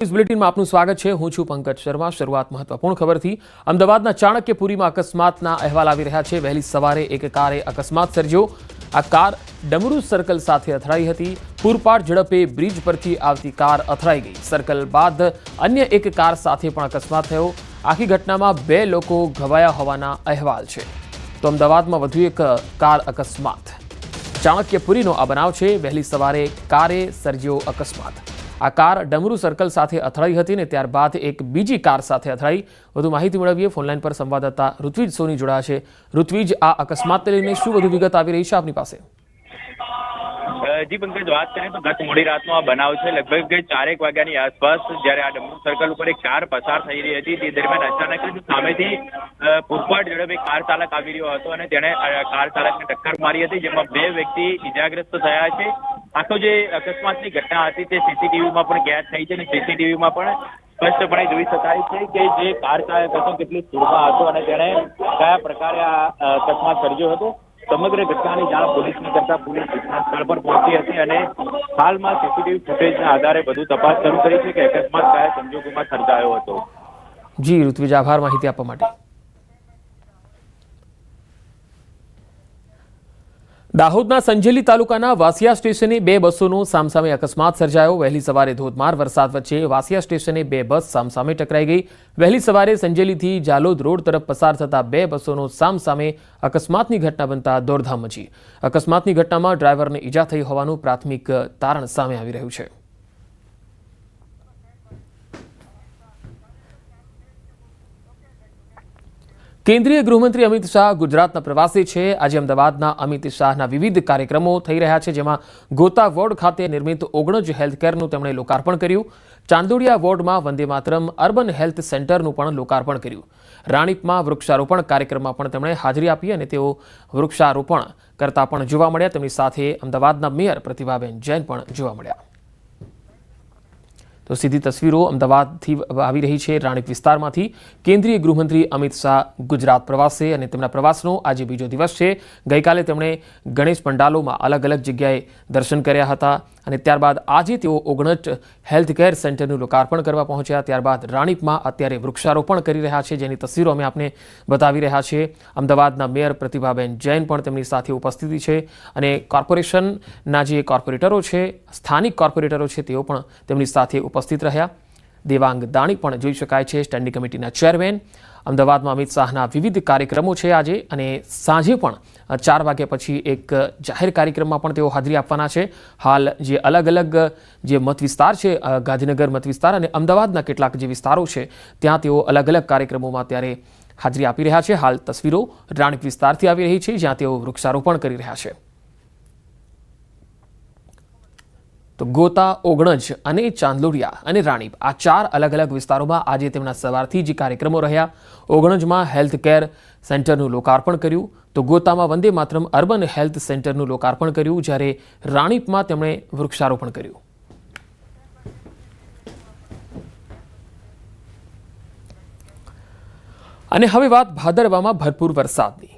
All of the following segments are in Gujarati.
इस बुलेटिन में आपનું સ્વાગત છે। હું છું પંકજ શર્મા। શરૂઆત મહત્વપૂર્ણ ખબરથી। અમદાવાદના ચાણક્યપુરીમાં અકસ્માતના અહેવાલ આવી રહ્યા છે। વહેલી સવારે એક કારે અકસ્માત સર્જ્યો। આ કાર ડમરૂ સર્કલ સાથે અથડાઈ હતી। પૂરપાટ ઝડપે બ્રિજ પરથી આવતી કાર અથડાઈ ગઈ। સર્કલ બાદ અન્ય એક કાર સાથે પણ અકસ્માત થયો। આખી ઘટનામાં 2 લોકો ઘવાયા હોવાના અહેવાલ છે। તો અમદાવાદમાં વધુ એક કાર અકસ્માત। ચાણક્યપુરીનો આ બનાવ છે। વહેલી સવારે કારે સર્જ્યો અકસ્માત। આ કાર ડમરૂ સર્કલ સાથે અથડાઈ હતી ને ત્યારબાદ એક બીજી કાર સાથે અથડાઈ। વધુ માહિતી મેળવીએ। ફોનલાઈન પર સંવાદદાતા ઋત્વિજ સોની જોડાયા છે। ઋત્વિજ, આ અકસ્માતને લઈને શું વધુ વિગત આવી રહી છે આપની પાસે? જી પંકજ, વાત કરીએ તો ગત મોડી રાતનો આ બનાવ છે। લગભગ 4 વાગ્યાની આસપાસ જ્યારે આ ડમરૂ સર્કલ ઉપર એક કાર પસાર થઈ રહી હતી તે દરમિયાન અચાનક જ સામેથી પૂરપાટ ઝડપે કાર ચાલક આવી રહ્યો હતો અને તેણે કાર ચાલકને ટક્કર મારી હતી, જેમાં 2 વ્યક્તિ ઇજાગ્રસ્ત થયા છે। આખો જે અકસ્માતની ઘટના હતી તે સીસીટીવીમાં પણ કેદ થઈ છે અને સીસીટીવીમાં પણ સ્પષ્ટપણે જોઈ શકાય છે કે જે કાર ચાલક હતો કેટલી સ્પીડમાં હતો અને તેણે કયા પ્રકારે આ અકસ્માત સર્જ્યો હતો। સમગ્ર ઘટનાની જાણ પોલીસને કરતા પોલીસ ઘટના સ્થળ પર પહોંચી હતી અને હાલમાં સીસીટીવી ફૂટેજના આધારે વધુ તપાસ શરૂ કરી છે કે અકસ્માત કયા સંજોગોમાં સર્જાયો હતો। જી ઋત્વિજ, આભાર માહિતી આપવા માટે। દાહોદના સંજેલી તાલુકાના વાસિયા સ્ટેશને 2 બસોનો સામસામે અકસ્માત સર્જાયો। વહેલી સવારે ધોધમાર વરસાદ વચ્ચે વાસિયા સ્ટેશને 2 બસ સામસામે ટકરાઈ ગઈ। વહેલી સવારે સંજેલીથી જાલોદ રોડ તરફ પસાર થતા 2 બસોનો સામસામે અકસ્માતની ઘટના બનતા દોડધામ મચી। અકસ્માતની ઘટનામાં ડ્રાઈવરને ઈજા થઈ હોવાનું પ્રાથમિક તારણ સામે આવી રહ્યું છે। કેન્દ્રીય ગૃહમંત્રી અમિત શાહ ગુજરાતના પ્રવાસે છે। આજે અમદાવાદના અમિત શાહના વિવિધ કાર્યક્રમો થઈ રહ્યા છે, જેમાં ગોતા વોર્ડ ખાતે નિર્મિત ઓગણજ હેલ્થકેરનું તેમણે લોકાર્પણ કર્યું। ચાંદોડિયા વોર્ડમાં વંદે માતરમ અર્બન હેલ્થ સેન્ટરનું પણ લોકાર્પણ કર્યું। રાણીપમાં વૃક્ષારોપણ કાર્યક્રમમાં પણ તેમણે હાજરી આપી અને તેઓ વૃક્ષારોપણ કરતા પણ જોવા મળ્યા। તેમની સાથે અમદાવાદના મેયર પ્રતિભાબેન જૈન પણ જોવા મળ્યા। તો સીધી તસવીરો અમદાવાદથી આવી રહી છે, રાણીપ વિસ્તારમાંથી। કેન્દ્રીય ગૃહમંત્રી અમિત શાહ ગુજરાત પ્રવાસે અને તેમના પ્રવાસનો આજે બીજો દિવસ છે। ગઈકાલે તેમણે ગણેશ પંડાલોમાં અલગ અલગ જગ્યાએ દર્શન કર્યા હતા અને ત્યારબાદ આજે તેઓ ઓગણજ હેલ્થકેર સેન્ટરનું લોકાર્પણ કરવા પહોંચ્યા। ત્યારબાદ રાણીપમાં અત્યારે વૃક્ષારોપણ કરી રહ્યા છે, જેની તસવીરો અમે આપને બતાવી રહ્યા છીએ। અમદાવાદના મેયર પ્રતિભાબેન જૈન પણ તેમની સાથે ઉપસ્થિતિ છે અને કોર્પોરેશનના જે કોર્પોરેટરો છે, સ્થાનિક કોર્પોરેટરો છે, તેઓ પણ તેમની સાથે ઉપસ્થિત રહ્યા। દેવાંગ દાણી પણ જોઈ શકાય છે, સ્ટેન્ડિંગ કમિટીના ચેરમેન। અમદાવાદમાં અમિત શાહના વિવિધ કાર્યક્રમો છે આજે અને સાંજે પણ 4 વાગ્યા પછી એક જાહેર કાર્યક્રમમાં પણ તેઓ હાજરી આપવાના છે। હાલ જે અલગ અલગ જે મત વિસ્તાર છે, ગાંધીનગર મત વિસ્તાર અને અમદાવાદના કેટલાક જે વિસ્તારો છે, ત્યાં તેઓ અલગ અલગ કાર્યક્રમોમાં ત્યારે હાજરી આપી રહ્યા છે। હાલ તસવીરો રાણીપ વિસ્તારથી આવી રહી છે, જ્યાં તેઓ વૃક્ષારોપણ કરી રહ્યા છે। તો ગોતા, ઓગણજ અને ચાંદલોડિયા અને રાણીપ આ 4 અલગ અલગ વિસ્તારોમાં આજે તેમના સવારથી જ કાર્યક્રમો રહ્યા। ઓગણજમાં હેલ્થ કેર સેન્ટરનું લોકાર્પણ કર્યું, તો ગોતામાં વંદે માતરમ અર્બન હેલ્થ સેન્ટરનું લોકાર્પણ કર્યું, જ્યારે રાણીપમાં તેમણે વૃક્ષારોપણ કર્યું। અને હવે વાત ભાદરવામાં ભરપૂર વરસાદની।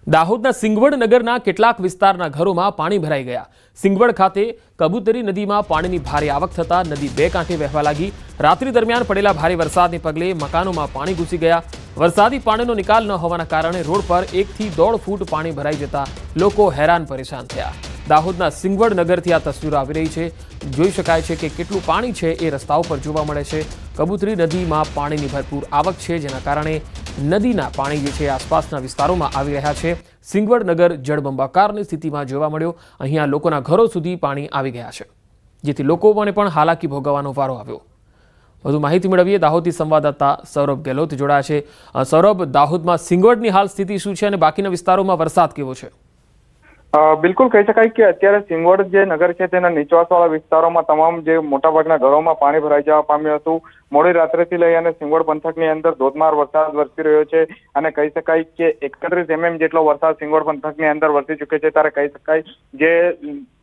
દાહોદના સિંગવડ નગરના કેટલાક વિસ્તારના ઘરોમાં પાણી ભરાઈ ગયા। સિંગવડ ખાતે કબૂતરી નદીમાં પાણીની ભારે આવક થતા નદી 2 કાંઠે વહેવા લાગી। રાત્રિ દરમિયાન પડેલા ભારે વરસાદને પગલે મકાનોમાં પાણી ઘૂસી ગયા। વરસાદી પાણીનો નિકાલ ન હોવાના કારણે રોડ પર 1 થી 1.5 ફૂટ પાણી ભરાઈ જતા લોકો હેરાન પરેશાન થયા। દાહોદના સિંગવડ નગરથી આ તસવીરો આવી રહી છે। જોઈ શકાય છે કે કેટલું પાણી છે એ રસ્તાઓ પર જોવા મળે છે। કબૂતરી નદીમાં પાણીની ભરપૂર આવક છે, જેના કારણે નદીના પાણી જે છે આસપાસના વિસ્તારોમાં આવી રહ્યા છે। સિંગવડ નગર જળબંબાકારની સ્થિતિમાં જોવા મળ્યો। અહીંયા લોકોના ઘરો સુધી પાણી આવી ગયા છે, જેથી લોકોને પણ હાલાકી ભોગવવાનો વારો આવ્યો। વધુ માહિતી મેળવીએ। દાહોદથી સંવાદદાતા સૌરભ ગેહલોત જોડાયા છે। સૌરભ, દાહોદમાં સિંગવડની હાલ સ્થિતિ શું છે અને બાકીના વિસ્તારોમાં વરસાદ કેવો છે? બિલકુલ કહી શકાય કે અત્યારે સિંગવડ જે નગર છે તેના નીચવાસવાળા વિસ્તારોમાં તમામ જે મોટાભાગના ઘરોમાં પાણી ભરાઈ જવા પામ્યું હતું। મોડી રાત્રેથી લઈ અને સિંગવડ પંથકની અંદર ધોધમાર વરસાદ વરસી રહ્યો છે અને કહી શકાય કે 31 mm જેટલો વરસાદ સિંગવડ પંથકની અંદર વરસી ચૂક્યો છે। ત્યારે કહી શકાય જે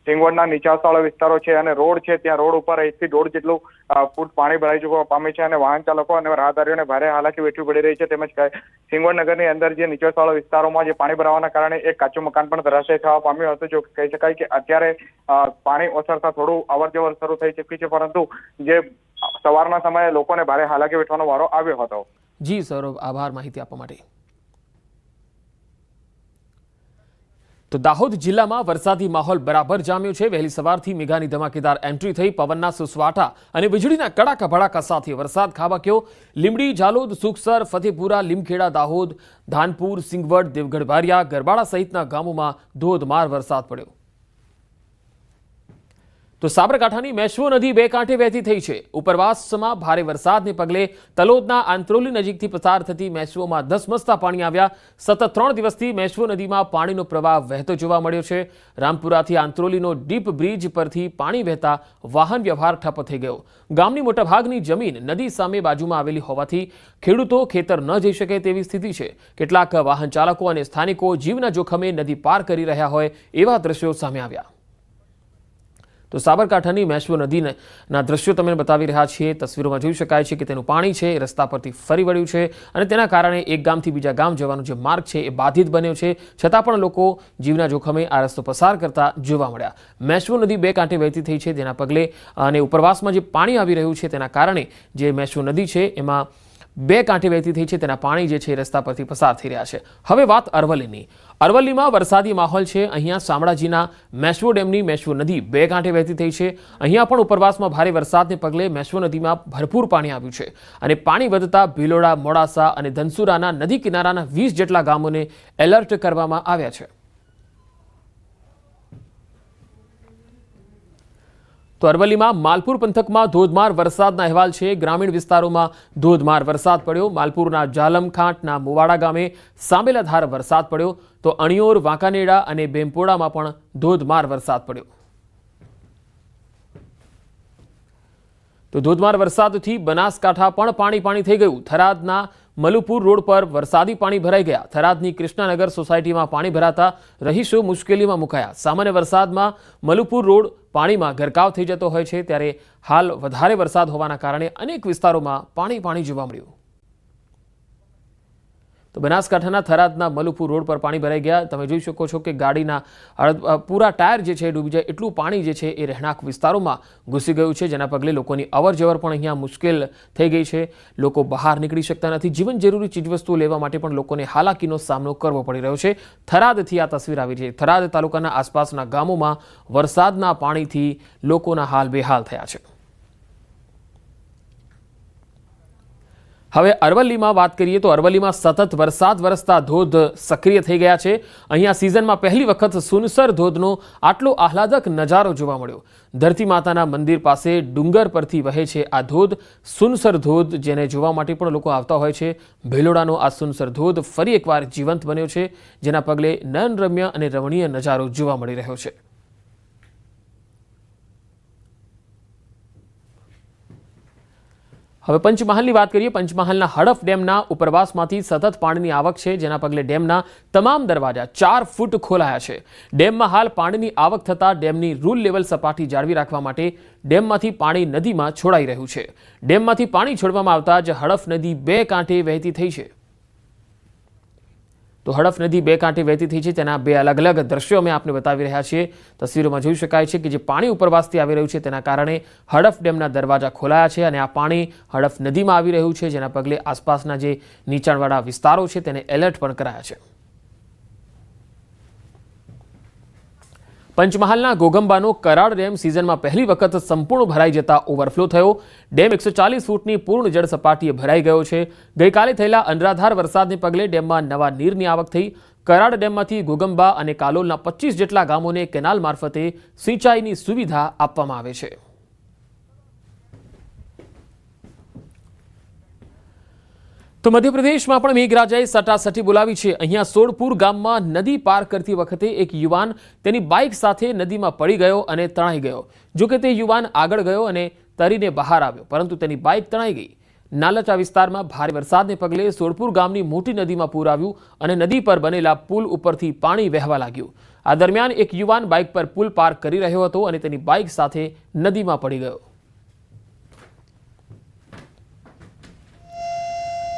સિંગવડના નીચાણવાળા વિસ્તારો છે અને રોડ છે, ત્યાં રોડ ઉપર 1 થી 1.5 જેટલું ફૂટ પાણી ભરાઈ જવા પામે છે અને વાહન ચાલકો અને રાહદારીઓને ભારે હાલાકી વેઠવી પડી રહી છે. તેમજ સિંગવડ નગરની અંદર જે નીચાણવાળા વિસ્તારોમાં જે પાણી ભરાવાના કારણે એક કાચું મકાન પણ ધરાશય થવા પામ્યું હતું. જો કહી શકાય કે અત્યારે પાણી ઓસરતા થોડું અવરજવર શરૂ થઈ ચૂકી છે, પરંતુ જે સવારના સમયે લોકોને ભારે હાલાકી વેઠવાનો વારો આવ્યો હતો. જી સૌરભ, આભાર માહિતી આપવા માટે. તો દાહોદ જિલ્લામાં વરસાદી માહોલ બરાબર જામ્યો છે. વહેલી સવારથી મેઘાની ધમાકેદાર એન્ટ્રી થઈ. પવનના સુસવાટા અને વીજળીના કડાકા ભડાકા સાથે વરસાદ ખાબક્યો. લીંબડી, ઝાલોદ, સુખસર, ફતેપુરા, લીમખેડા, દાહોદ, ધાનપુર, સિંગવડ, દેવગઢ બારિયા, ગરબાડા સહિતના ગામોમાં ધોધમાર વરસાદ પડ્યો. તો સાબરકાંઠાની મેશ્વો નદી બે કાંઠે વહેતી થઈ છે. ઉપરવાસમાં ભારે વરસાદને પગલે તલોદના આંત્રોલી નજીકથી પસાર થતી મેશ્વોમાં ધસમસતા પાણી આવ્યા. સતત 3 દિવસથી મેશ્વો નદીમાં પાણીનો પ્રવાહ વહેતો જોવા મળ્યો છે. રામપુરાથી આંત્રોલીનો ડીપ બ્રિજ પરથી પાણી વહેતા વાહન વ્યવહાર ઠપ થઈ ગયો. ગામની મોટાભાગની જમીન નદી સામે બાજુમાં આવેલી હોવાથી ખેડૂતો ખેતર ન જઈ શકે તેવી સ્થિતિ છે. કેટલાક વાહન ચાલકો અને સ્થાનિકો જીવના જોખમે નદી પાર કરી રહ્યા હોય એવા દ્રશ્યો સામે આવ્યા. તો સાબરકાંઠાની મેશ્વો નદીના દ્રશ્યો તમને બતાવી રહ્યા છીએ. તસવીરોમાં જોઈ શકાય છે કે તેનું પાણી છે એ રસ્તા પરથી ફરી વળ્યું છે અને તેના કારણે એક ગામથી બીજા ગામ જવાનો જે માર્ગ છે એ બાધિત બન્યો છે. છતાં પણ લોકો જીવના જોખમે આ રસ્તો પસાર કરતા જોવા મળ્યા. મેશ્વો નદી બે કાંઠે વહેતી થઈ છે, તેના પગલે અને ઉપરવાસમાં જે પાણી આવી રહ્યું છે તેના કારણે જે મેશ્વો નદી છે એમાં બે કાંઠે વહેતી થઈ છે, તેના પાણી જે છે એ રસ્તા પરથી પસાર થઈ રહ્યા છે. હવે વાત અરવલ્લીની. અરવલ્લીમાં વરસાદી માહોલ છે. અહીંયા શામળાજીના મેશ્વો ડેમની મેશ્વો નદી બે કાંઠે વહેતી થઈ છે. અહીંયા પણ ઉપરવાસમાં ભારે વરસાદને પગલે મેશ્વો નદીમાં ભરપૂર પાણી આવ્યું છે અને પાણી વધતા ભિલોડા, મોડાસા અને ધનસુરાના નદી કિનારાના 20 જેટલા ગામોને એલર્ટ કરવામાં આવ્યા છે. તો અરવલ્લીમાં માલપુર પંથકમાં ધોધમાર વરસાદના અહેવાલ છે. ગ્રામીણ વિસ્તારોમાં ધોધમાર વરસાદ પડ્યો. માલપુરના જાલમખાંટના મુવાડા ગામે સાંબેલાધાર વરસાદ પડ્યો. તો અણિયોર, વાંકાનેડા અને બેમ્પોડામાં પણ ધોધમાર વરસાદ પડ્યો. તો ધોધમાર વરસાદથી બનાસકાંઠા પણ પાણી થઈ ગયું. થરાદના મલુપુર રોડ પર વરસાદી પાણી ભરાઈ ગયા. થરાદની કૃષ્ણાનગર સોસાયટીમાં પાણી ભરાતા રહીશો મુશ્કેલીમાં મુકાયા. સામાન્ય વરસાદમાં મલુપુર રોડ પાણીમાં ગરકાવ થઈ જતો હોય છે, ત્યારે હાલ વધારે વરસાદ હોવાના કારણે અનેક વિસ્તારોમાં પાણી જોવા મળ્યું. તો બનાસકાંઠાના થરાદના મલુપુર રોડ પર પાણી ભરાઈ ગયા. તમે જોઈ શકો છો કે ગાડીના પૂરા ટાયર જે છે ડૂબી જાય એટલું પાણી જે છે એ રહેણાંક વિસ્તારોમાં ઘૂસી ગયું છે, જેના પગલે લોકોની અવરજવર પણ અહીંયા મુશ્કેલ થઈ ગઈ છે. લોકો બહાર નીકળી શકતા નથી. જીવન જરૂરી ચીજવસ્તુઓ લેવા માટે પણ લોકોને હાલાકીનો સામનો કરવો પડી રહ્યો છે. થરાદથી આ તસવીર આવી છે. થરાદ તાલુકાના આસપાસના ગામોમાં વરસાદના પાણીથી લોકોના હાલ બેહાલ થયા છે. હવે અરવલ્લીમાં વાત કરીએ તો અરવલ્લીમાં સતત વરસાદ વરસતા ધોધ સક્રિય થઈ ગયા છે. અહીંયા સિઝનમાં પહેલી વખત સુનસર ધોધનો આટલો આહલાદક નજારો જોવા મળ્યો. ધરતી માતાના મંદિર પાસે ડુંગર પરથી વહે છે આ ધોધ, સુનસર ધોધ, જેને જોવા માટે પણ લોકો આવતા હોય છે. ભિલોડાનો આ સુનસર ધોધ ફરી એકવાર જીવંત બન્યો છે, જેના પગલે નયનરમ્ય અને રમણીય નજારો જોવા મળી રહ્યો છે. હવે પંચમહાલની વાત કરીએ. પંચમહાલના હડફ ડેમના ઉપરવાસમાંથી સતત પાણીની આવક છે, જેના પગલે ડેમના તમામ દરવાજા 4 ફૂટ ખોલાયા છે. ડેમમાં હાલ પાણીની આવક થતાં ડેમની રૂલ લેવલ સપાટી જાળવી રાખવા માટે ડેમમાંથી પાણી નદીમાં છોડાઈ રહ્યું છે. ડેમમાંથી પાણી છોડવામાં આવતા જ હડફ નદી બે કાંઠે વહેતી થઈ છે. તો હડફ નદી બે કાંઠે વહેતી થઈ છે, તેના બે અલગ અલગ દ્રશ્યો અમે આપને બતાવી રહ્યા છીએ. તસવીરોમાં જોઈ શકાય છે કે જે પાણી ઉપરવાસથી આવી રહ્યું છે તેના કારણે હડફ ડેમના દરવાજા ખોલાયા છે અને આ પાણી હડફ નદીમાં આવી રહ્યું છે, જેના પગલે આસપાસના જે નીચાણવાળા વિસ્તારો છે તેને એલર્ટ પણ કરાયા છે. પંચમહાલના ઘોઘંબાનો કરાડ ડેમ સિઝનમાં પહેલી વખત સંપૂર્ણ ભરાઈ જતા ઓવરફ્લો થયો. ડેમ 140 ફૂટની પૂર્ણ જળ સપાટીએ ભરાઈ ગયો છે. ગઈકાલે થયેલા અનરાધાર વરસાદને પગલે ડેમમાં નવા નીરની આવક થઈ. કરાડ ડેમમાંથી ઘોઘંબા અને કાલોલના 25 જેટલા ગામોને કેનાલ મારફતે સિંચાઈની સુવિધા આપવામાં આવે છે. તો મધ્યપ્રદેશમાં પણ મેઘરાજાએ સટાસટી બોલાવી છે. અહીંયા સોડપુર ગામમાં નદી પાર કરતી વખતે એક યુવાન તેની બાઇક સાથે નદીમાં પડી ગયો અને તણાઈ ગયો. જોકે તે યુવાન આગળ ગયો અને તરીને બહાર આવ્યો, પરંતુ તેની બાઇક તણાઈ ગઈ. નાલચા વિસ્તારમાં ભારે વરસાદને પગલે સોડપુર ગામની મોટી નદીમાં પૂર આવ્યું અને નદી પર બનેલા પુલ ઉપરથી પાણી વહેવા લાગ્યું. આ દરમિયાન એક યુવાન બાઇક પર પુલ પાર કરી રહ્યો હતો અને તેની બાઇક સાથે નદીમાં પડી ગયો.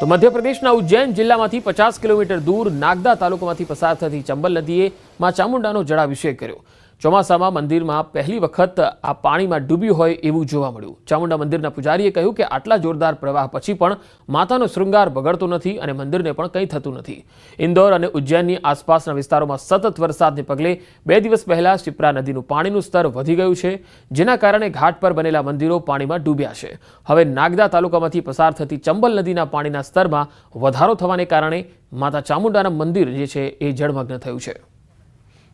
તો મધ્યપ્રદેશના ઉજ્જૈન જિલ્લામાંથી 50 કિલોમીટર દૂર નાગદા તાલુકામાંથી પસાર થતી ચંબલ નદીએ માં ચામુંડાનો જળાભિષેક કર્યો. ચોમાસામાં મંદિરમાં પહેલી વખત આ પાણીમાં ડૂબ્યું હોય એવું જોવા મળ્યું. ચામુંડા મંદિરના પૂજારીએ કહ્યું કે આટલા જોરદાર પ્રવાહ પછી પણ માતાનો શૃંગાર બગડતો નથી અને મંદિરને પણ કંઈ થતું નથી. ઇન્દોર અને ઉજ્જૈનની આસપાસના વિસ્તારોમાં સતત વરસાદને પગલે 2 દિવસ પહેલા શિપ્રા નદીનું પાણીનું સ્તર વધી ગયું છે, જેના કારણે ઘાટ પર બનેલા મંદિરો પાણીમાં ડૂબ્યા છે. હવે નાગદા તાલુકામાંથી પસાર થતી ચંબલ નદીના પાણીના સ્તરમાં વધારો થવાને કારણે માતા ચામુંડાના મંદિર જે છે એ જળમગ્ન થયું છે.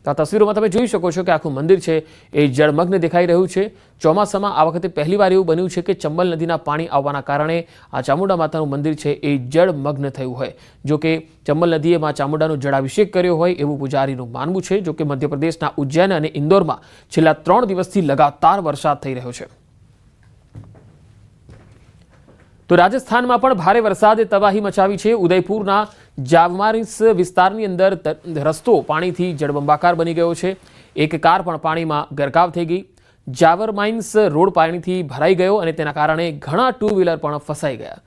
તો આ તસવીરોમાં તમે જોઈ શકો છો કે આખું મંદિર છે એ જળમગ્ન દેખાઈ રહ્યું છે. ચોમાસામાં આ વખતે પહેલીવાર એવું બન્યું છે કે ચંબલ નદીના પાણી આવવાના કારણે આ ચામુંડા માતાનું મંદિર છે એ જળમગ્ન થયું હોય. જો કે ચંબલ નદીએ માં ચામુંડાનો જળાભિષેક કર્યો હોય એવું પૂજારીનું માનવું છે. જો કે મધ્યપ્રદેશના ઉજ્જૈન અને ઇન્દોરમાં છેલ્લા 3 દિવસથી લગાતાર વરસાદ થઈ રહ્યો છે. તો રાજસ્થાનમાં પણ ભારે વરસાદે તબાહી મચાવી છે. ઉદયપુરના જાવમારીસ વિસ્તારની અંદર રસ્તો પાણીથી જળબંબાકાર બની ગયો છે. એક કાર પણ પાણીમાં ગરકાવ થઈ ગઈ. જાવરમાઇન્સ રોડ પાણીથી ભરાઈ ગયો અને તેના કારણે ઘણા 2 વ્હીલર પણ ફસાઈ ગયા.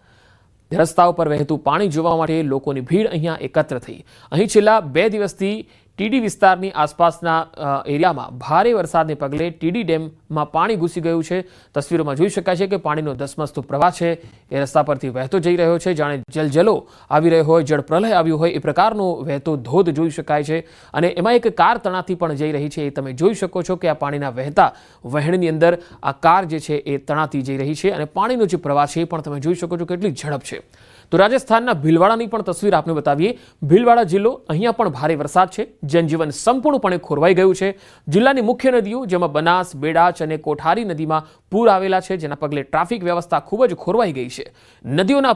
રસ્તા ઉપર વહેતું પાણી જોવા માટે લોકોની ભીડ અહીંયા એકત્ર થઈ. અહીં છેલ્લા 2 દિવસથી ટીડી વિસ્તારની આસપાસના એરિયામાં ભારે વરસાદને પગલે ટીડી ડેમમાં પાણી ઘૂસી ગયું છે. તસવીરોમાં જોઈ શકાય છે કે પાણીનો ધસમસતો પ્રવાહ છે એ રસ્તા પરથી વહેતો જઈ રહ્યો છે. જાણે જલજલો આવી રહ્યો હોય, જળપ્રલય આવ્યું હોય એ પ્રકારનો વહેતો ધોધ જોઈ શકાય છે. અને એમાં એક કાર તણાથી પણ જઈ રહી છે. એ તમે જોઈ શકો છો કે આ પાણીના વહેતા વહેણની અંદર આ કાર જે છે એ તણાતી જઈ રહી છે અને પાણીનો જે પ્રવાહ છે એ પણ તમે જોઈ શકો છો કેટલી ઝડપ છે. તો રાજસ્થાનના ભીલવાડાની પણ તસવીર આપને બતાવીએ. ભીલવાડા જિલ્લો, અહીંયા પણ ભારે વરસાદ છે. જનજીવન સંપૂર્ણપણે ખોરવાઈ ગયું છે. જિલ્લાની મુખ્ય નદીઓ જેમાં બનાસ, બેડાચ અને કોઠારી નદીમાં પૂર આવેલા છે, જેના પગલે ટ્રાફિક વ્યવસ્થા ખૂબ જ ખોરવાઈ ગઈ છે. નદીઓના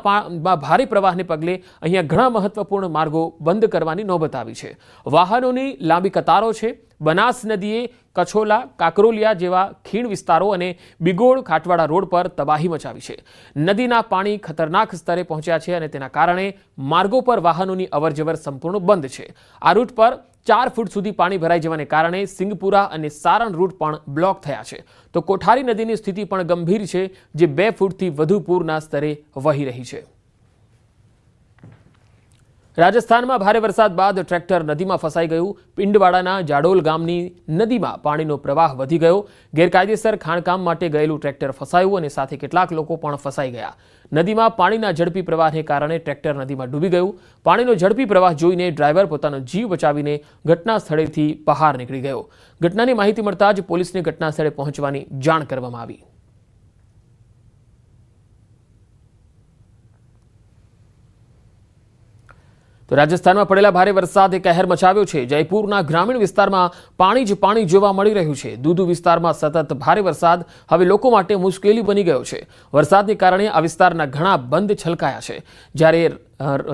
ભારે પ્રવાહને પગલે અહીંયા ઘણા મહત્વપૂર્ણ માર્ગો બંધ કરવાની નોબત આવી છે. વાહનોની લાંબી કતારો છે. બનાસ નદીએ કછોલા, કાકરોલિયા જેવા ખીણ વિસ્તારો અને બિગોળ ખાટવાડા રોડ પર તબાહી મચાવી છે. નદીના પાણી ખતરનાક સ્તરે પહોંચ્યા છે અને તેના કારણે માર્ગો પર વાહનોની અવરજવર સંપૂર્ણ બંધ છે. આ રૂટ પર 4 ફૂટ સુધી પાણી ભરાઈ જવાને કારણે સિંગપુરા અને સારણ રૂટ પણ બ્લોક થયા છે. તો કોઠારી નદીની સ્થિતિ પણ ગંભીર છે, જે 2 ફૂટથી વધુ પૂરના સ્તરે વહી રહી છે. રાજસ્થાનમાં ભારે વરસાદ બાદ ટ્રેક્ટર નદીમાં ફસાઈ ગયું. પિંડવાડાના જાડોલ ગામની નદીમાં પાણીનો પ્રવાહ વધી ગયો. ગેરકાયદેસર ખાણકામ માટે ગયેલું ટ્રેક્ટર ફસાયું અને સાથે કેટલાક લોકો પણ ફસાઈ ગયા. નદીમાં પાણીના ઝડપી પ્રવાહને કારણે ટ્રેક્ટર નદીમાં ડૂબી ગયું. પાણીનો ઝડપી પ્રવાહ જોઈને ડ્રાઈવર પોતાનો જીવ બચાવીને ઘટના સ્થળેથી બહાર નીકળી ગયો. ઘટનાની માહિતી મળતા જ પોલીસને ઘટના સ્થળે પહોંચવાની જાણ કરવામાં આવી. તો રાજસ્થાનમાં પડેલા ભારે વરસાદે કહેર મચાવ્યો છે. જયપુરના ગ્રામીણ વિસ્તારમાં પાણી જ પાણી જોવા મળી રહ્યું છે. દુધુ વિસ્તારમાં સતત ભારે વરસાદ હવે લોકો માટે મુશ્કેલી બની ગયો છે. વરસાદને કારણે આ વિસ્તારના ઘણા બંધ છલકાયા છે, જ્યારે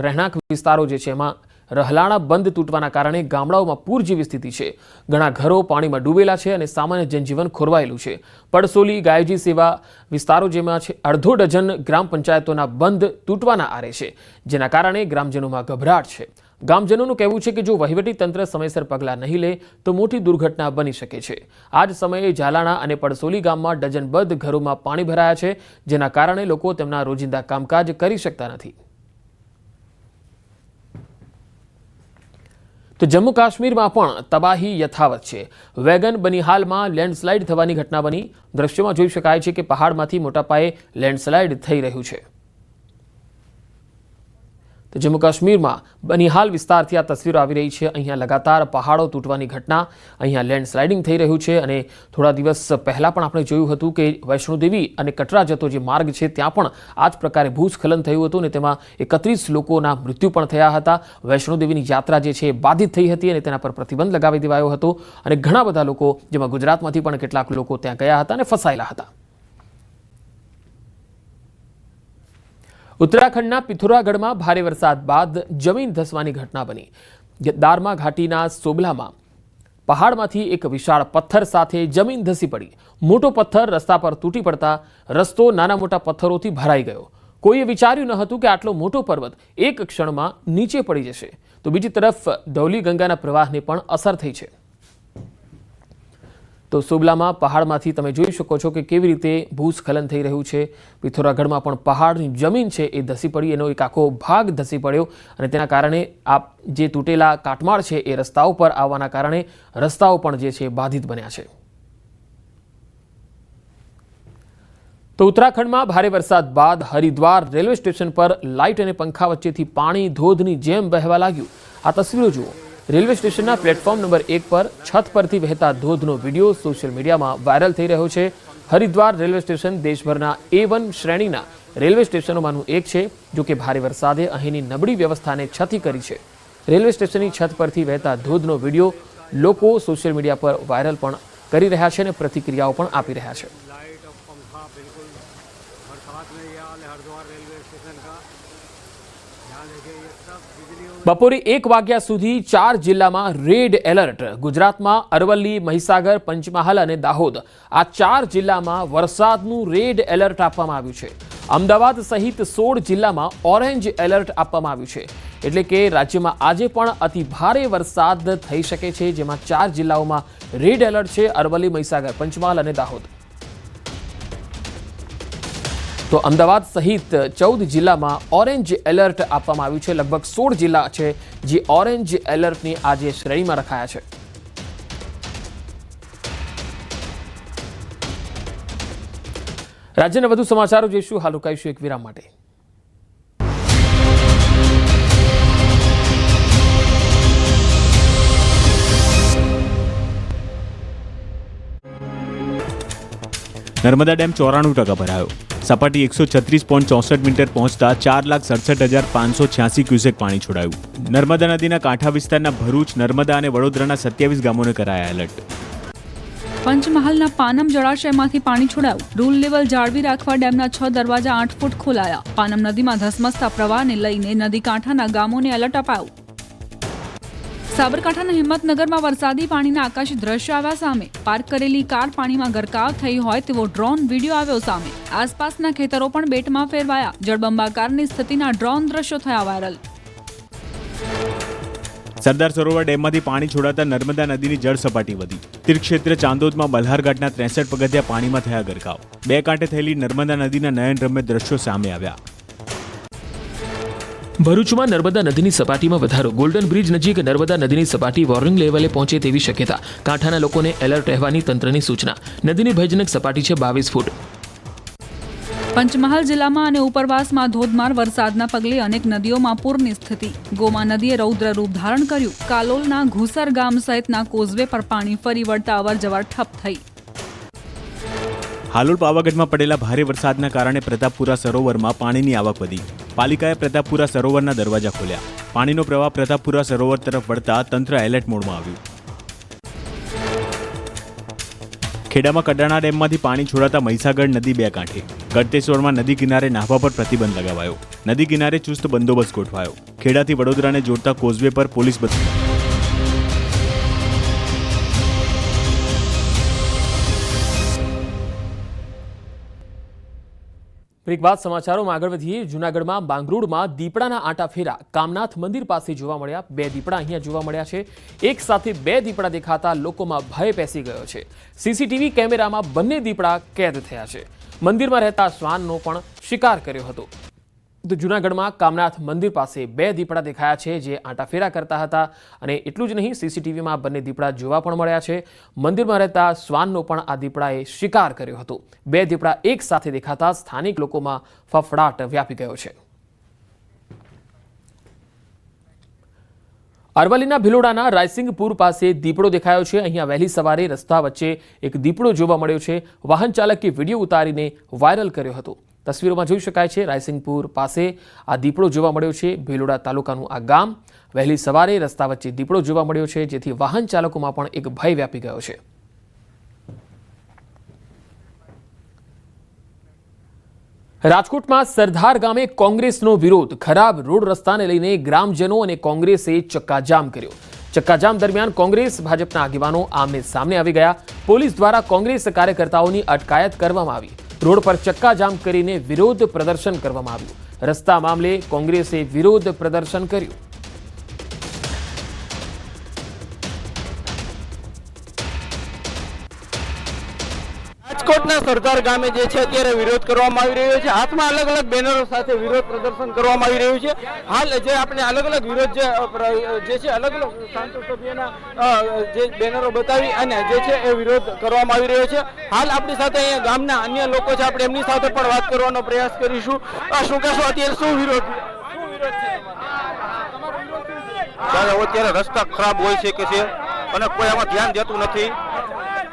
રહેણાંક વિસ્તારો જે છે એમાં રહલાણા બંધ તૂટવાના કારણે ગામડાઓમાં પૂર જેવી સ્થિતિ છે. ઘણા ઘરો પાણીમાં ડૂબેલા છે અને સામાન્ય જનજીવન ખોરવાયેલું છે. પડસોલી, ગાયોજી સેવા વિસ્તારો જેમાં છે 1/2 ડઝન ગ્રામ પંચાયતોના બંધ તૂટવાના આરે છે, જેના કારણે ગ્રામજનોમાં ગભરાટ છે. ગામજનોનું કહેવું છે કે જો વહીવટી તંત્ર સમયસર પગલાં નહીં લે તો મોટી દુર્ઘટના બની શકે છે. આ જ સમયે ઝાલાણા અને પડસોલી ગામમાં ડઝનબદ્ધ ઘરોમાં પાણી ભરાયા છે, જેના કારણે લોકો તેમના રોજિંદા કામકાજ કરી શકતા નથી. તો જમ્મુ કાશ્મીરમાં પણ તબાહી યથાવત છે. વેગન બનિહાલમાં લેન્ડસ્લાઇડ થવાની ઘટના બની. દ્રશ્યોમાં જોઈ શકાય છે કે પહાડમાંથી મોટા પાયે લેન્ડસ્લાઇડ થઈ રહ્યું છે. તો જમ્મુ કાશ્મીરમાં બનિહાલ વિસ્તારથી આ તસવીરો આવી રહી છે. અહીંયા લગાતાર પહાડો તૂટવાની ઘટના, અહીંયા લેન્ડસ્લાઇડિંગ થઈ રહ્યું છે. અને થોડા દિવસ પહેલાં પણ આપણે જોયું હતું કે વૈષ્ણોદેવી અને કટરા જતો જે માર્ગ છે ત્યાં પણ આ જ પ્રકારે ભૂસ્ખલન થયું હતું અને તેમાં 31 લોકોના મૃત્યુ પણ થયા હતા. વૈષ્ણોદેવીની યાત્રા જે છે એ બાધિત થઈ હતી અને તેના પર પ્રતિબંધ લગાવી દેવાયો હતો અને ઘણા બધા લોકો, જેમાં ગુજરાતમાંથી પણ કેટલાક લોકો ત્યાં ગયા હતા અને ફસાયેલા હતા. ઉત્તરાખંડના પિથોરાગઢમાં ભારે વરસાદ બાદ જમીન ધસવાની ઘટના બની. દારમા ઘાટીના સોબલામાં પહાડમાંથી એક વિશાળ પથ્થર સાથે જમીન ધસી પડી. મોટો પથ્થર રસ્તા પર તૂટી પડતા રસ્તો નાના મોટા પથ્થરોથી ભરાઈ ગયો. કોઈએ વિચાર્યું ન હતું કે આટલો મોટો પર્વત એક ક્ષણમાં નીચે પડી જશે. તો બીજી તરફ ધૌલી ગંગાના પ્રવાહને પણ અસર થઈ છે. તો સોબલામાં પહાડમાંથી તમે જોઈ શકો છો કે કેવી રીતે ભૂસ્ખલન થઈ રહ્યું છે. પિથોરાગઢમાં પણ પહાડની જમીન છે એ ધસી પડી, એનો એક આખો ભાગ ધસી પડ્યો અને તેના કારણે આ જે તૂટેલા કાટમાળ છે એ રસ્તાઓ પર આવવાના કારણે રસ્તાઓ પણ જે છે બાધિત બન્યા છે. તો ઉત્તરાખંડમાં ભારે વરસાદ બાદ હરિદ્વાર રેલવે સ્ટેશન પર લાઇટ અને પંખા વચ્ચેથી પાણી ધોધની જેમ વહેવા લાગ્યું. આ તસવીરો જુઓ. રેલવે સ્ટેશનના પ્લેટફોર્મ નંબર 1 પર છત પરથી વહેતા ધોધનો વિડીયો સોશિયલ મીડિયામાં વાયરલ થઈ રહ્યો છે. હરિદ્વાર રેલવે સ્ટેશન દેશભરના A1 શ્રેણીના રેલવે સ્ટેશનોમાંનું એક છે. જો કે ભારે વરસાદે અહીંની નબળી વ્યવસ્થાને છતી કરી છે. રેલવે સ્ટેશનની છત પરથી વહેતા ધોધનો વિડીયો લોકો સોશિયલ મીડિયા પર વાયરલ પણ કરી રહ્યા છે અને પ્રતિક્રિયાઓ પણ આપી રહ્યા છે. બપોરે 1 વાગ્યા સુધી 4 જિલ્લામાં રેડ એલર્ટ. ગુજરાતમાં અરવલ્લી, મહીસાગર, પંચમહાલ અને દાહોદ આ 4 જિલ્લામાં વરસાદનું રેડ એલર્ટ આપવામાં આવ્યું છે. અમદાવાદ સહિત 16 જિલ્લામાં ઓરેન્જ એલર્ટ આપવામાં આવ્યું છે. એટલે કે રાજ્યમાં આજે પણ અતિ ભારે વરસાદ થઈ શકે છે, જેમાં 4 જિલ્લાઓમાં રેડ એલર્ટ છે: અરવલ્લી, મહીસાગર, પંચમહાલ અને દાહોદ. તો અમદાવાદ સહિત 14 જિલ્લામાં ઓરેન્જ એલર્ટ આપવામાં આવ્યું છે. લગભગ 16 જિલ્લા છે જે ઓરેન્જ એલર્ટની આજે શ્રેણીમાં રખાયા છે. રાજ્યના વધુ સમાચારો જોઈશું. હાલ રોકાઈશું એક વિરામ માટે. નર્મદા ડેમ 94% ભરાયો. સપાટી 136.64 મીટર પહોંચતા 4,67,586 ક્યુસેક પાણી છોડાયું. નર્મદા નદીના કાંઠા વિસ્તારના ભરૂચ, નર્મદા અને વડોદરાના 27 ગામોને કરાયા એલર્ટ. પંચમહાલના પાનમ જળાશયમાંથી પાણી છોડાયું. રૂલ લેવલ જાળવી રાખવા ડેમના 6 દરવાજા 8 ફૂટ ખોલાયા. પાનમ નદીમાં ધસમસતા પ્રવાહને લઈને નદી કાંઠાના ગામોને એલર્ટ અપાયું. સાબરકાંઠાના હિંમતનગરમાં વરસાદી પાણીના આકાશી દ્રશ્ય આવ્યા સામે. પાર્ક કરેલી કાર પાણીમાં ગરકાવ થઈ હોય તેવો ડ્રોન વિડીયો આવ્યો સામે. આસપાસના ખેતરો પણ બેટમાં ફેરવાયા. જળબંબાકારની સ્થિતિના ડ્રોન દ્રશ્યો થયા વાયરલ. સરદાર સરોવર ડેમમાંથી પાણી છોડાતા નર્મદા નદીની જળ સપાટી વધી. તીર્થક્ષેત્ર ચાંદોદમાં બલ્હારઘાટના 63 પગથિયા પાણીમાં થયા ગરકાવ. બે કાંઠે થયેલી નર્મદા નદીના નયનરમ્ય દ્રશ્યો સામે આવ્યા. ભરૂચમાં નર્મદા નદીની સપાટીમાં વધારો. ગોલ્ડન બ્રિજ નજીક નર્મદા નદીની સપાટી વોર્નિંગ લેવલે પહોંચે તેવી શક્યતા. કાંઠાના લોકોને એલર્ટ રહેવાની તંત્રની સૂચના. નદીની ભયજનક સપાટી છે 22 ફૂટ. પંચમહાલ જિલ્લામાં અને ઉપરવાસમાં ધોધમાર વરસાદના પગલે અનેક નદીઓમાં પૂરની સ્થિતિ. ગોમા નદીએ રૌદ્ર રૂપ ધારણ કર્યું. કાલોલના ઘુસર ગામ સહિતના કોઝવે પર પાણી ફરી વળતા અવરજવર ઠપ થઈ. હાલોલ પાવાગઢમાં પડેલા ભારે વરસાદના કારણે પ્રતાપપુરા સરોવરમાં પાણીની આવક વધી. પાલિકાએ પ્રતાપપુરા સરોવરના દરવાજા ખોલ્યા. પાણીનો પ્રવાહ પ્રતાપપુરા સરોવર તરફ વળતા તંત્ર એલર્ટ મોડમાં આવ્યું. ખેડામાં કડાણા ડેમમાંથી પાણી છોડાતા મહીસાગર નદી બે કાંઠે. ગળતેશ્વરમાં નદી કિનારે નાહવા પર પ્રતિબંધ લગાવાયો. નદી કિનારે ચુસ્ત બંદોબસ્ત ગોઠવાયો. ખેડાથી વડોદરાને જોડતા કોઝવે પર પોલીસ એક વાત સમાચારોમાં આગળ વધીએ. જૂનાગઢમાં બાંગરોળમાં દીપડાના આંટા ફેરા કામનાથ મંદિર પાસે જોવા મળ્યા. 2 દીપડા અહીંયા જોવા મળ્યા છે. એક સાથે 2 દીપડા દેખાતા લોકોમાં ભય પેસી ગયો છે. સીસીટીવી કેમેરામાં બંને દીપડા કેદ થયા છે. મંદિરમાં રહેતા શ્વાનનો પણ શિકાર કર્યો હતો. તો જૂનાગઢમાં કામનાથ મંદિર પાસે 2 દીપડા દેખાયા છે જે આંટાફેરા કરતા હતા. અને એટલું જ નહીં, સીસીટીવીમાં બંને દીપડા જોવા પણ મળ્યા છે. મંદિરમાં રહેતા શ્વાનનો પણ આ દીપડાએ શિકાર કર્યો હતો. 2 દીપડા એક સાથે દેખાતા સ્થાનિક લોકોમાં ફફડાટ વ્યાપી ગયો છે. અરવલ્લીના ભિલોડાના રાયસિંગપુર પાસે દીપડો દેખાયો છે. અહીંયા વહેલી સવારે રસ્તા વચ્ચે એક દીપડો જોવા મળ્યો છે. વાહન ચાલકે વિડીયો ઉતારીને વાયરલ કર્યો હતો. તસવીરોમાં જોઈ શકાય છે રાયસિંગપુર પાસે આ દીપડો જોવા મળ્યો છે. ભિલોડા તાલુકાનું આ ગામ. વહેલી સવારે રસ્તા વચ્ચે દીપડો જોવા મળ્યો છે, જેથી વાહન ચાલકોમાં પણ એક ભય વ્યાપી ગયો છે. રાજકોટમાં સરદાર ગામે કોંગ્રેસનો વિરોધ. ખરાબ રોડ રસ્તાને લઈને ગ્રામજનો અને કોંગ્રેસે ચક્કાજામ કર્યો. ચક્કાજામ દરમિયાન કોંગ્રેસ ભાજપના આગેવાનો આમને સામને આવી ગયા. પોલીસ દ્વારા કોંગ્રેસ કાર્યકર્તાઓની અટકાયત કરવામાં આવી. રોડ પર ચક્કાજામ કરીને વિરોધ પ્રદર્શન કરવામાં આવ્યું. રસ્તા મામલે કોંગ્રેસે વિરોધ પ્રદર્શન કર્યું. રાજકોટના સરદાર ગામે જે છે અત્યારે વિરોધ કરવામાં આવી રહ્યો છે. હાથમાં અલગ અલગ બેનરો સાથે વિરોધ પ્રદર્શન કરવામાં આવી રહ્યું છે. હાલ જે આપણે અલગ અલગ વિરોધ જે છે અલગ અલગ સાંસદ સભ્યના જે બેનરો બતાવી અને જે છે એ વિરોધ કરવામાં આવી રહ્યો છે. હાલ આપણી સાથે અહીંયા ગામના અન્ય લોકો છે, આપણે એમની સાથે પણ વાત કરવાનો પ્રયાસ કરીશું. શું કહેશો, અત્યારે શું વિરોધ છે? અત્યારે રસ્તા ખરાબ હોય છે કે છે અને કોઈ આમાં ધ્યાન દેતું નથી.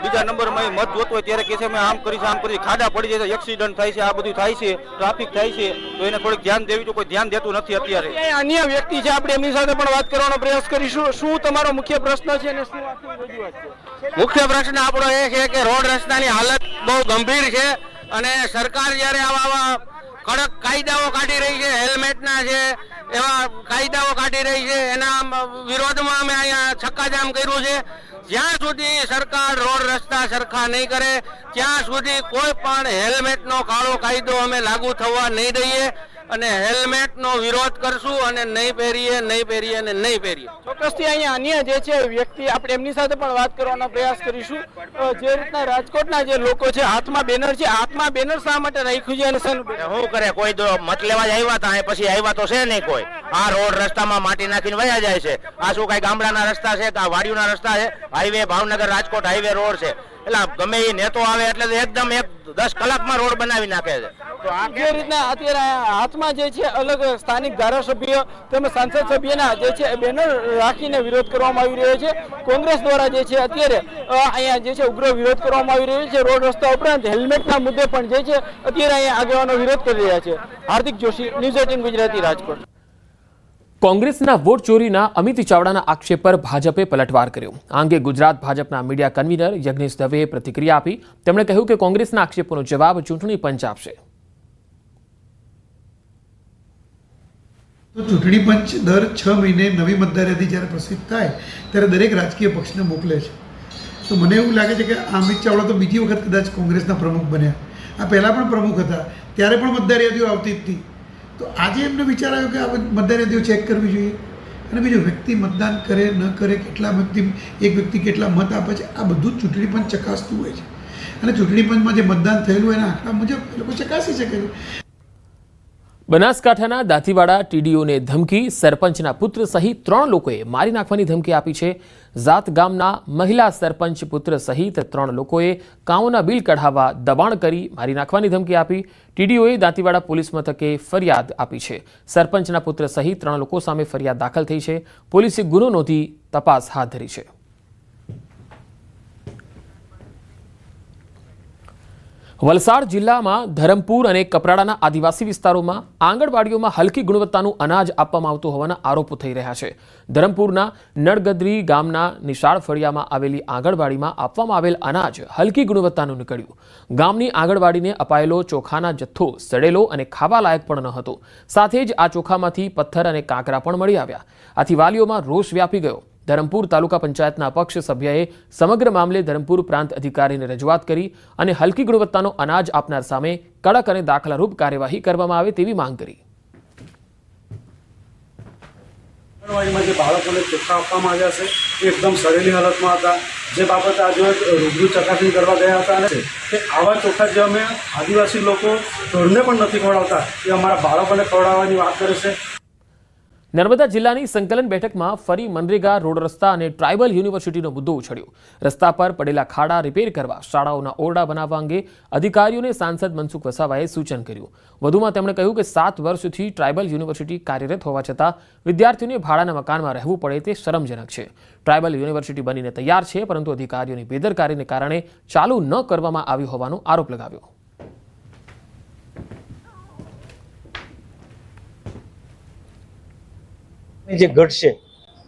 બીજા નંબરમાં મત જોતો હોય ત્યારે કે છે મેં આમ કરી છે, આમ કરી, ખાડા પડી જાય છે, એક્સિડન્ટ થાય છે, આ બધું થાય છે, ટ્રાફિક થાય છે, તો એને થોડીક ધ્યાન દેવી તો કોઈ ધ્યાન દેતું નથી અત્યારે. અન્ય વ્યક્તિ છે, આપણે એમની સાથે પણ વાત કરવાનો પ્રયાસ કરીશું. શું તમારો મુખ્ય પ્રશ્ન છે અને શું આખી રજૂઆત છે? મુખ્ય પ્રશ્ન આપણો એ છે કે રોડ રસ્તાની હાલત બહુ ગંભીર છે અને સરકાર જ્યારે આવા કડક કાયદાઓ કાઢી રહી છે, હેલ્મેટના છે એવા કાયદાઓ કાઢી રહી છે, એના વિરોધમાં અમે અહીંયા છક્કાજામ કર્યું છે. જ્યાં સુધી સરકાર રોડ રસ્તા સરખા નહીં કરે ત્યાં સુધી કોઈ પણ હેલ્મેટનો કાળો કાયદો અમે લાગુ થવા નહીં દઈએ અને હેલ્મેટનો વિરોધ કરશું અને નહીં પહેરીએ અને નહીં પહેરીએ. ચોક્કસથી અહીંયા અન્ય જે છે વ્યક્તિ, આપણે એમની સાથે પણ વાત કરવાનો પ્રયાસ કરીશું. જે રીતના રાજકોટના જે લોકો છે, હાથમાં બેનર છે, હાથમાં બેનર શા માટે રાખ્યું છે અને શું કરે? કોઈ તો મત લેવા જ આવ્યા હતા, પછી આવ્યા તો છે નહીં કોઈ. આ રોડ રસ્તામાં માટી નાખીને વયા જાય છે. આ શું કઈ ગામડાના રસ્તા છે, વાડીઓના રસ્તા છે? Highway Bhavnagar Rajkot highway road છે. એટલે ગમે એ નેતો આવે એટલે એકદમ 10 કલાકમાં રોડ બનાવી નાખે છે. તો જે રીતના અત્યારે હાથમાં જે છે અલગ સ્થાનિક ધારાસભ્ય તેમજ સાંસદ સભ્યના જે છે બેનર રાખીને વિરોધ કરવામાં આવી રહ્યો છે. કોંગ્રેસ દ્વારા જે છે અત્યારે અહીંયા જે છે ઉગ્ર વિરોધ કરવામાં આવી રહ્યો છે. રોડ રસ્તા ઉપરાંત હેલ્મેટના મુદ્દે પણ જે છે અત્યારે અહીંયા આગેવાનો વિરોધ કરી રહ્યા છે. હાર્દિક જોશી, ન્યૂઝ 18 ગુજરાતી, રાજકોટ. કોંગ્રેસના વોટ ચોરીના અમિત ચાવડાના આક્ષેપ પર ભાજપે પલટવાર કર્યો. આ અંગે ગુજરાત ભાજપના મીડિયા કન્વીનર યજ્ઞેશ દવેએ પ્રતિક્રિયા આપી. તેમણે કહ્યું કે કોંગ્રેસના આક્ષેપોનો જવાબ ચૂંટણી પંચ આપશે. તો ચૂંટણી પંચ દર 6 મહિને નવી મતદાર યાદી જ્યારે પ્રસિદ્ધ થાય ત્યારે દરેક રાજકીય પક્ષને મોકલે છે. તો મને એવું લાગે છે કે અમિત ચાવડા તો બીજી વખત કદાચ કોંગ્રેસના પ્રમુખ બન્યા. આ પહેલાં પણ પ્રમુખ હતા, ત્યારે પણ મતદાર યાદીઓ આવતી જ હતી. તો આજે એમને વિચાર આવ્યો કે આ મતદાર યાદીઓ ચેક કરવી જોઈએ. અને બીજું, વ્યક્તિ મતદાન કરે ન કરે, કેટલા વ્યક્તિ, એક વ્યક્તિ કેટલા મત આપે છે, આ બધું જ ચૂંટણી પંચ ચકાસતું હોય છે. અને ચૂંટણી પંચમાં જે મતદાન થયેલું એના આંકડા મુજબ એ લોકો ચકાસી શકે છે. બનાસકાંઠાના દાંતીવાડા ટીડીઓને ધમકી, સરપંચના પુત્ર સહિત 3 લોકોએ મારી નાખવાની ધમકી આપી છે. ઝાત ગામના મહિલા સરપંચ પુત્ર સહિત 3 લોકોએ કામોના બિલ કઢાવવા દબાણ કરી મારી નાખવાની ધમકી આપી. ટીડીઓએ દાંતીવાડા પોલીસ મથકે ફરિયાદ આપી છે. સરપંચના પુત્ર સહિત 3 લોકો સામે ફરિયાદ દાખલ થઈ છે. પોલીસે ગુનો નોંધી તપાસ હાથ ધરી છે. વલસાડ જિલ્લામાં ધરમપુર અને કપરાડાના આદિવાસી વિસ્તારોમાં આંગણવાડીઓમાં હલકી ગુણવત્તાનું અનાજ આપવામાં આવતું હોવાના આરોપો થઈ રહ્યા છે. ધરમપુરના નળગદરી ગામના નિશાળ ફળિયામાં આવેલી આંગણવાડીમાં આપવામાં આવેલ અનાજ હલકી ગુણવત્તાનું નીકળ્યું. ગામની આંગણવાડીને અપાયેલો ચોખાના જથ્થો સડેલો અને ખાવા લાયક પણ ન હતો. સાથે જ આ ચોખામાંથી પથ્થર અને કાંકરા પણ મળી આવ્યા. આથી વાલીઓમાં રોષ વ્યાપી ગયો. ધરમપુર તાલુકા પંચાયતના અપક્ષ સભ્યએ સમગ્ર મામલે ધરમપુર પ્રાંત અધિકારીને રજૂઆત કરી અને હલકી ગુણવત્તાનો અનાજ આપનાર સામે કડક અને દાખલારૂપ કાર્યવાહી કરવામાં આવે તેવી માંગ કરી. આંગણવાડીમાં જે બાળકોને ચોખ્ખા આપવામાં આવ્યા છે એ એકદમ સડેલી હાલતમાં હતા. જે બાબતે આજે રૂબરૂ ચકાસણી કરવા ગયા હતા અને કે આવા ચોખ્ખા જે અમે આદિવાસી લોકો ઢોરને પણ નથી ખવડાવતા એ અમારા બાળકોને ખવડાવવાની વાત કરે છે. નર્મદા જિલ્લાની સંકલન બેઠકમાં ફરી મનરેગા, રોડ રસ્તા અને ટ્રાઇબલ યુનિવર્સિટીનો મુદ્દો ઉછળ્યો. રસ્તા પર પડેલા ખાડા રિપેર કરવા, શાળાઓના ઓરડા બનાવવા અંગે અધિકારીઓને સાંસદ મનસુખ વસાવાએ સૂચન કર્યું. વધુમાં તેમણે કહ્યું કે 7 વર્ષથી ટ્રાઇબલ યુનિવર્સિટી કાર્યરત હોવા છતાં વિદ્યાર્થીઓને ભાડાના મકાનમાં રહેવું પડે તે શરમજનક છે. ટ્રાઇબલ યુનિવર્સિટી બનીને તૈયાર છે, પરંતુ અધિકારીઓની બેદરકારીને કારણે ચાલુ ન કરવામાં આવ્યું હોવાનો આરોપ લગાવ્યો. જે ઘટ છે,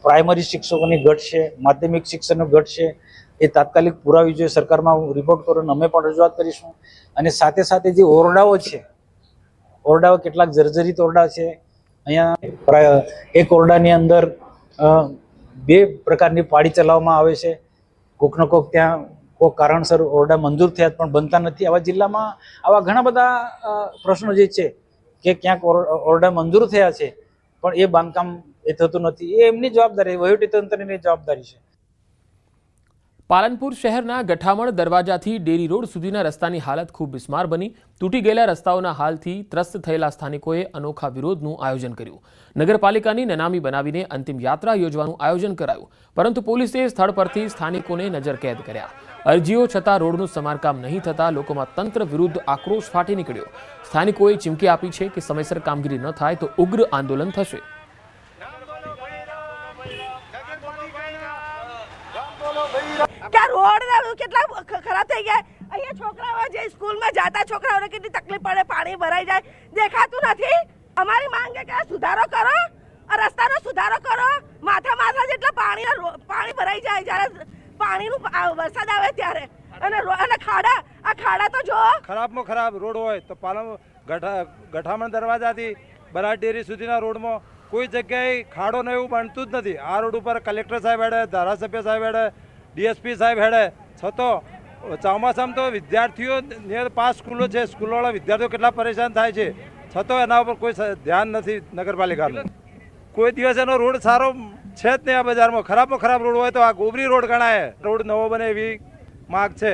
પ્રાઇમરી શિક્ષકોની ઘટ છે, માધ્યમિક શિક્ષણનો ઘટ છે, એ તાત્કાલિક પુરાવી જોઈએ. સરકારમાં રિપોર્ટ કરીને અમે પણ રજૂઆત કરીશું. અને સાથે સાથે જે ઓરડાઓ છે, ઓરડાઓ કેટલાક જર્જરિત ઓરડા છે. અહીંયા એક ઓરડાની અંદર 2 પ્રકારની પાળી ચલાવવામાં આવે છે. કોકનો કોક ત્યાં કોઈક કારણસર ઓરડા મંજૂર થયા પણ બનતા નથી. આવા જિલ્લામાં આવા ઘણા બધા પ્રશ્નો જે છે કે ક્યાંક ઓરડા મંજૂર થયા છે પણ એ બાંધકામ એ થતું નથી. એ એમની જવાબદારી, વહીવટીતંત્રની જવાબદારી છે. પાલનપુર શહેરના ગઠામણ દરવાજાથી ડેરી રોડ સુધીના રસ્તાની હાલત ખૂબ બિસ્માર બની. તૂટી ગયેલા રસ્તાઓના હાલથી ત્રસ્ત થયેલા સ્થાનિકોએ અનોખા વિરોધનું આયોજન કર્યું. નગરપાલિકાની નનામી બનાવીને અંતિમ યાત્રા યોજવાનું આયોજન કરાયું, પરંતુ પોલીસે સ્થળ પરથી સ્થાનિકોને નજરકેદ કર્યા. અરજીઓ છતાં રોડનું સમારકામ નહીં થતાં લોકોમાં તંત્ર વિરુદ્ધ આક્રોશ ફાટી નીકળ્યો. સ્થાનિકોએ ચીમકી આપી છે કે સમયસર કામગીરી ન થાય તો ઉગ્ર આંદોલન થશે. રોડ કેટલા ખરાબ થઈ ગયા. અહીંયા છોકરાઓ જે સ્કૂલમાં જતા છોકરાઓને કેટલી તકલીફ પડે, પાણી ભરાઈ જાય, દેખાતું નથી. અમારી માંગ છે કે સુધારો કરો, આ રસ્તાનો સુધારો કરો. માથા જેટલા પાણી ભરાઈ જાય જ્યારે પાણીનું વરસાદ આવે ત્યારે. અને ખાડા તો જો ખરાબમાં ખરાબ રોડ હોય તો ગઠામણ દરવાજાથી બરાડ ડેરી સુધીના રોડમાં કોઈ જગ્યાએ ખાડો ને એવું બનતું જ નથી. આ રોડ ઉપર કલેક્ટર સાહેબ હેડે, ધારાસભ્ય સાહેબ હેડે, ડીએસપી સાહેબ હેડે, છતાં ચોમાસામાં તો વિદ્યાર્થીઓ 5 સ્કૂલો છે, સ્કૂલવાળા વિદ્યાર્થીઓ કેટલા પરેશાન થાય છે, છતાં એના ઉપર કોઈ ધ્યાન નથી નગરપાલિકાનું. કોઈ દિવસ એનો રોડ સારો છે જ નહીં. આ બજારમાં ખરાબમાં ખરાબ રોડ હોય તો આ ગોબરી રોડ ગણાય. રોડ નવો બને એવી માંગ છે.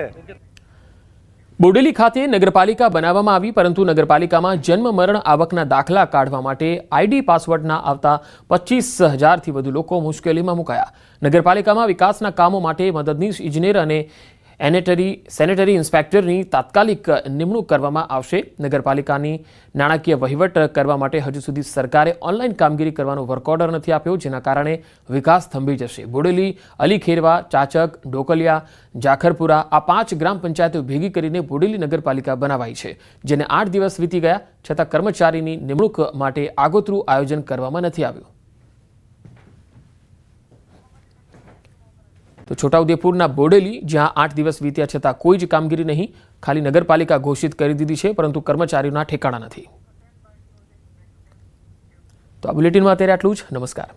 બોડેલી ખાતે નગરપાલિકા બનાવવામાં આવી, પરંતુ નગરપાલિકામાં જન્મ મરણ આવકના દાખલા કાઢવા માટે આઈડી પાસવર્ડના આવતા 25,000થી વધુ લોકો મુશ્કેલીમાં મુકાયા. નગરપાલિકામાં વિકાસના કામો માટે મદદનીશ ઇજનેર અને સેનેટરી ઇન્સ્પેક્ટરની તાત્કાલિક નિમણૂક કરવામાં આવશે. નગરપાલિકાની નાણાકીય વહીવટ કરવા માટે હજુ સુધી સરકારે ઓનલાઈન કામગીરી કરવાનો વર્ક ઓર્ડર નથી આપ્યો, જેના કારણે વિકાસ થંભી જશે. બોડેલી, અલીખેરવા, ચાચક, ડોકલિયા, જાખરપુરા આ 5 ગ્રામ પંચાયતો ભેગી કરીને બોડેલી નગરપાલિકા બનાવાઈ છે, જેને 8 દિવસ વીતી ગયા છતાં કર્મચારીની નિમણૂક માટે આગોતરું આયોજન કરવામાં નથી આવ્યું. તો છોટાઉદેપુરના બોડેલી, જ્યાં 8 દિવસ વીત્યા છતાં કોઈ જ કામગીરી નહીં, ખાલી નગરપાલિકા ઘોષિત કરી દીધી છે, પરંતુ કર્મચારીઓના ઠેકાણા નથી. તો આ બુલેટિનમાં અત્યારે આટલું જ. નમસ્કાર.